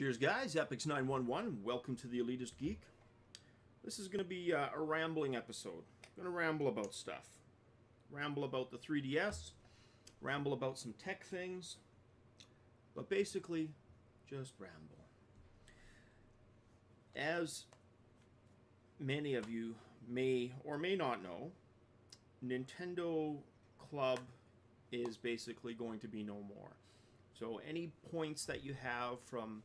Cheers, guys. Epix911. Welcome to the Elitist Geek. This is going to be a rambling episode. I'm going to ramble about stuff. Ramble about the 3DS. Ramble about some tech things. But basically, just ramble. As many of you may or may not know, Nintendo Club is basically going to be no more. So any points that you have from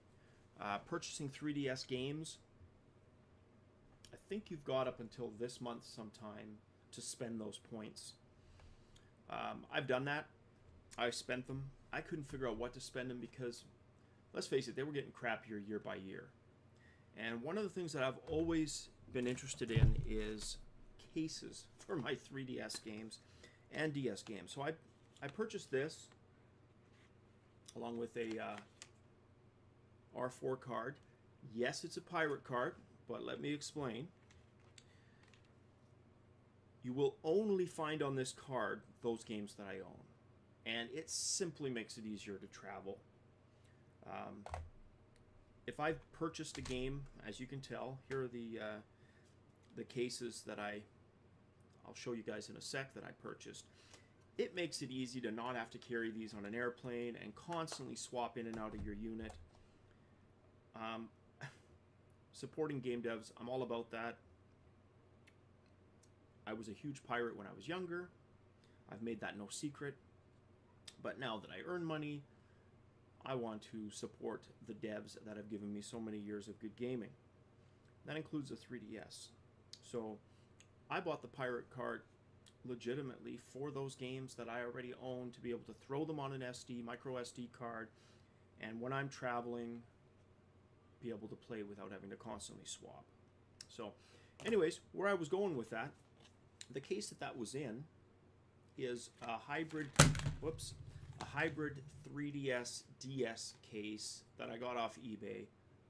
purchasing 3DS games, I think you've got up until this month sometime to spend those points. I've done that. I spent them. I couldn't figure out what to spend them because, let's face it, they were getting crappier year by year. And one of the things that I've always been interested in is cases for my 3DS games and DS games. So I purchased this along with a R4 card. Yes, it's a pirate card, but let me explain. You will only find on this card those games that I own, and it simply makes it easier to travel. If I've purchased a game, as you can tell, here are the cases that I'll show you guys in a sec that I purchased. It makes it easy to not have to carry these on an airplane and constantly swap in and out of your unit. Supporting game devs, I'm all about that. I was a huge pirate when I was younger. I've made that no secret. But now that I earn money, I want to support the devs that have given me so many years of good gaming. That includes a 3DS. So I bought the pirate card legitimately for those games that I already own, to be able to throw them on an micro SD card, and when I'm traveling, be able to play without having to constantly swap. So anyways, where I was going with that, the case that was in is a hybrid 3DS DS case that I got off eBay.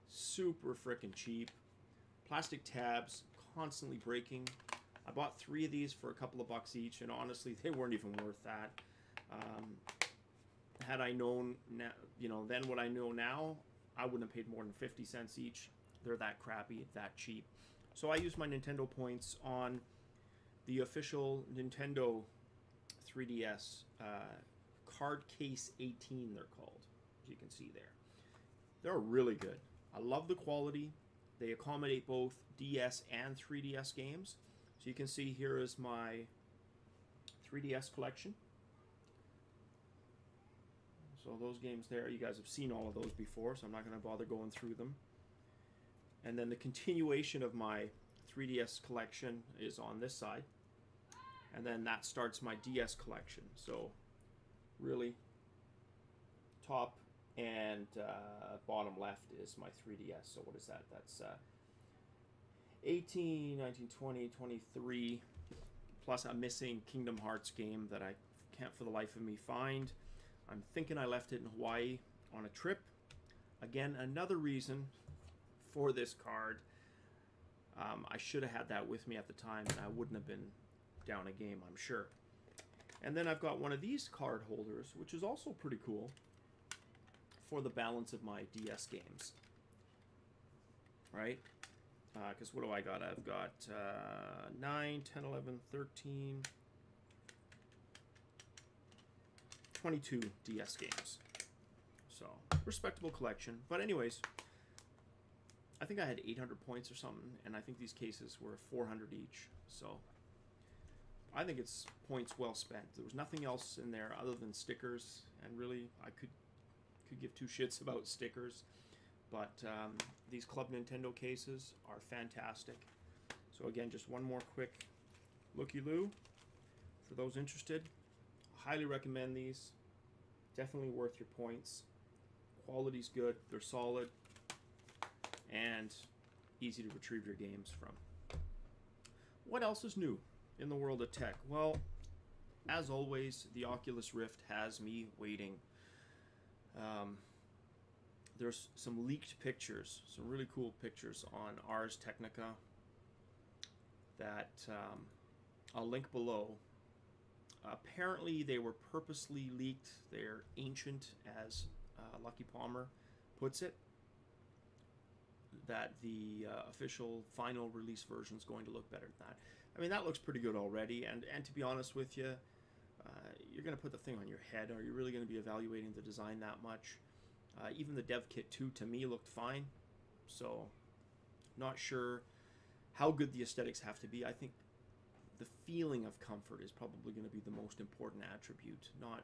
Super freaking cheap. Plastic tabs, constantly breaking. I bought 3 of these for a couple of bucks each, and honestly, they weren't even worth that. Had I known, then what I know now, I wouldn't have paid more than 50 cents each. They're that crappy, that cheap. So I used my Nintendo points on the official Nintendo 3DS card case 18, they're called, as you can see there. They're really good. I love the quality. They accommodate both DS and 3DS games. So you can see here is my 3DS collection. So those games there, you guys have seen all of those before, so I'm not going to bother going through them. And then the continuation of my 3DS collection is on this side. And then that starts my DS collection. So really, top and bottom left is my 3DS. So what is that? That's 18, 19, 20, 23. Plus I'm missing Kingdom Hearts game that I can't for the life of me find. I'm thinking I left it in Hawaii on a trip. Again, another reason for this card. I should have had that with me at the time, and I wouldn't have been down a game, I'm sure. And then I've got one of these card holders, which is also pretty cool, for the balance of my DS games. Right? Because what do I got? I've got 9, 10, 11, 13... 22 DS games. So, respectable collection. But anyways, I think I had 800 points or something, and I think these cases were 400 each. So, I think it's points well spent. There was nothing else in there other than stickers, and really, I could give two shits about stickers. But these Club Nintendo cases are fantastic. So again, just one more quick looky-loo for those interested. Highly recommend these. Definitely worth your points. Quality's good. They're solid. And easy to retrieve your games from. What else is new in the world of tech? Well, as always, the Oculus Rift has me waiting. There's some leaked pictures, some really cool pictures on Ars Technica that I'll link below. Apparently they were purposely leaked. They're ancient, as Lucky Palmer puts it. that the official final release version is going to look better than that. I mean, that looks pretty good already, and to be honest with you, you're going to put the thing on your head. Are you really going to be evaluating the design that much? Even the dev kit 2 to me looked fine, so not sure how good the aesthetics have to be. I think the feeling of comfort is probably going to be the most important attribute, not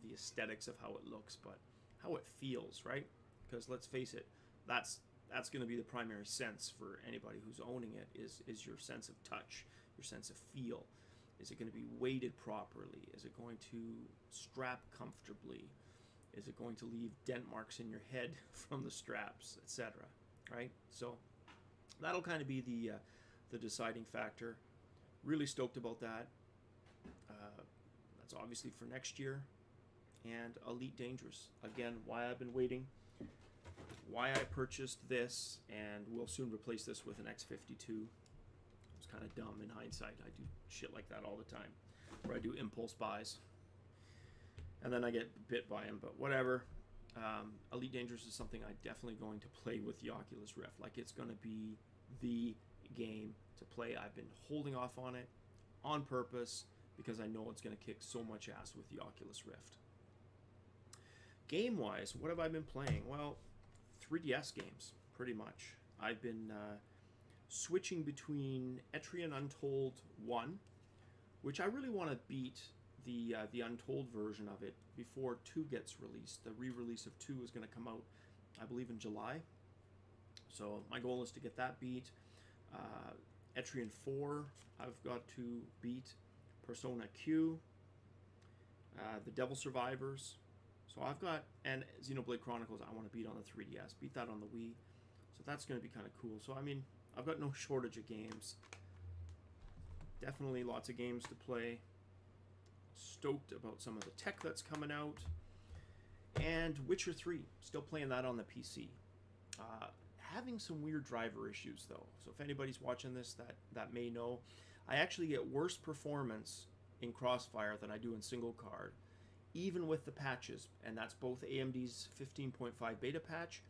the aesthetics of how it looks, but how it feels, right? Because let's face it, that's going to be the primary sense for anybody who's owning it, is your sense of touch, your sense of feel. Is it going to be weighted properly? Is it going to strap comfortably? Is it going to leave dent marks in your head from the straps, etc.? Right? So that'll kind of be the deciding factor. Really stoked about that. That's obviously for next year. And Elite Dangerous. Again, why I've been waiting. Why I purchased this, and we'll soon replace this with an X52. It's kind of dumb in hindsight. I do shit like that all the time, where I do impulse buys, and then I get bit by them. But whatever. Elite Dangerous is something I'm definitely going to play with the Oculus Rift. Like, it's going to be the game to play. I've been holding off on it on purpose because I know it's going to kick so much ass with the Oculus Rift. Game-wise, what have I been playing? Well, 3DS games, pretty much. I've been switching between Etrian Untold 1, which I really want to beat the Untold version of it before 2 gets released. The re-release of 2 is going to come out, I believe, in July. So my goal is to get that beat. Etrian 4, I've got to beat. Persona Q, The Devil Survivors. So I've got, and Xenoblade Chronicles I want to beat on the 3DS, beat that on the Wii. So that's going to be kind of cool. So I mean, I've got no shortage of games. Definitely lots of games to play. Stoked about some of the tech that's coming out. And Witcher 3, still playing that on the PC. Having some weird driver issues though. So if anybody's watching this that may know, I actually get worse performance in Crossfire than I do in single card, even with the patches, and that's both AMD's 15.5 beta patch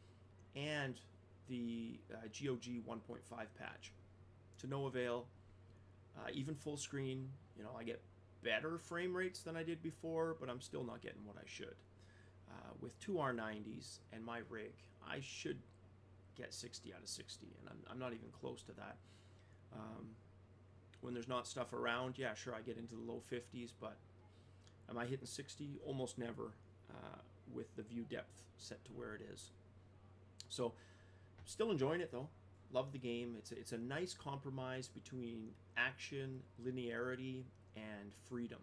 and the GOG 1.5 patch. To no avail. Even full screen, you know, I get better frame rates than I did before, but I'm still not getting what I should. With 2 R90s and my rig, I should get 60 out of 60, and I'm not even close to that. When there's not stuff around, yeah, sure, I get into the low 50s, but am I hitting 60? Almost never, with the view depth set to where it is. So, still enjoying it though. Love the game. It's a nice compromise between action, linearity, and freedom.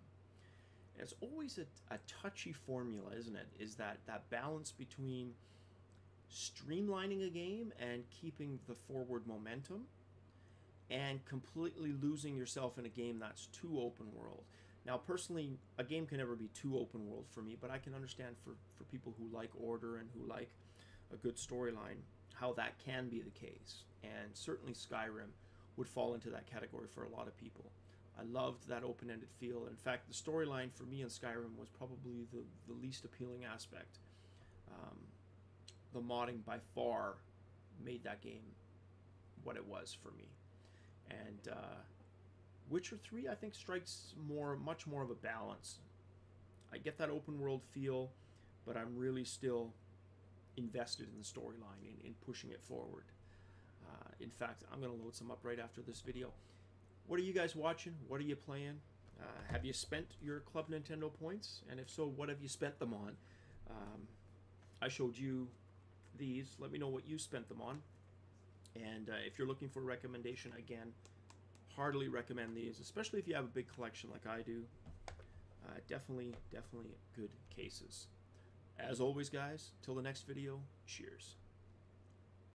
And it's always a touchy formula, isn't it? Is that balance between streamlining a game and keeping the forward momentum, and completely losing yourself in a game that's too open world. Now, personally, a game can never be too open world for me, but I can understand for people who like order and who like a good storyline, how that can be the case. And certainly Skyrim would fall into that category for a lot of people. I loved that open-ended feel. In fact, the storyline for me in Skyrim was probably the least appealing aspect. The modding by far made that game what it was for me. And Witcher 3, I think, strikes much more of a balance. I get that open world feel, but I'm really still invested in the storyline, in pushing it forward. In fact, I'm going to load some up right after this video. What are you guys watching? What are you playing? Have you spent your Club Nintendo points? And if so, what have you spent them on? I showed you these. Let me know what you spent them on. And if you're looking for a recommendation, again, heartily recommend these, especially if you have a big collection like I do. Definitely good cases. As always, guys, till the next video, cheers.